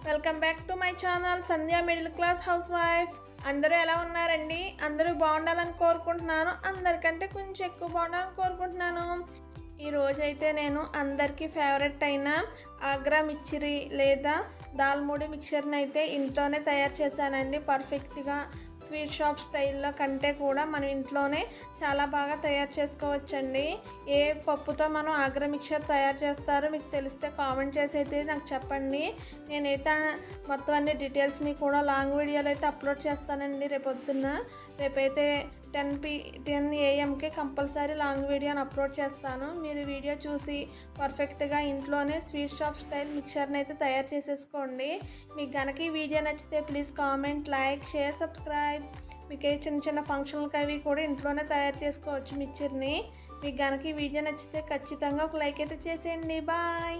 Welcome back to my channel Sandhya middle class house wife. అందరూ ఎలా ఉన్నారండి? అందరూ బాగుండాలని కోరుకుంటున్నాను. అందరికంటే కొంచెం ఎక్కువ బాగుండాలని కోరుకుంటున్నాను. ఈరోజైతే నేను అందరికీ ఫేవరెట్ అయిన ఆగ్రా మిర్చిరి లేదా దాల్మూడి మిక్చర్ని అయితే ఇంట్లోనే తయారు చేశానండి. పర్ఫెక్ట్గా స్వీట్ షాప్ స్టైల్లో కంటే కూడా మనం ఇంట్లోనే చాలా బాగా తయారు చేసుకోవచ్చండి. ఏ పప్పుతో మనం ఆగ్రా మిక్చర్ తయారు చేస్తారో మీకు తెలిస్తే కామెంట్ చేసి అయితే నాకు చెప్పండి. నేనైతే మొత్తం అన్ని డీటెయిల్స్ని కూడా లాంగ్ వీడియోలో అయితే అప్లోడ్ చేస్తానండి రేపైతే 10 AM కంపల్సరీ లాంగ్ వీడియోని అప్లోడ్ చేస్తాను. మీరు వీడియో చూసి పర్ఫెక్ట్గా ఇంట్లోనే స్వీట్ షాప్ స్టైల్ మిక్చర్ని అయితే తయారు చేసేసుకోండి. మీకు కనుక ఈ వీడియో నచ్చితే please comment, like, share, subscribe. మీకు చిన్న చిన్న ఫంక్షన్లకు అవి కూడా ఇంట్లోనే తయారు చేసుకోవచ్చు మిక్చర్ని. మీకు కనుక ఈ వీడియో నచ్చితే ఖచ్చితంగా ఒక లైక్ అయితే చేసేయండి. బాయ్.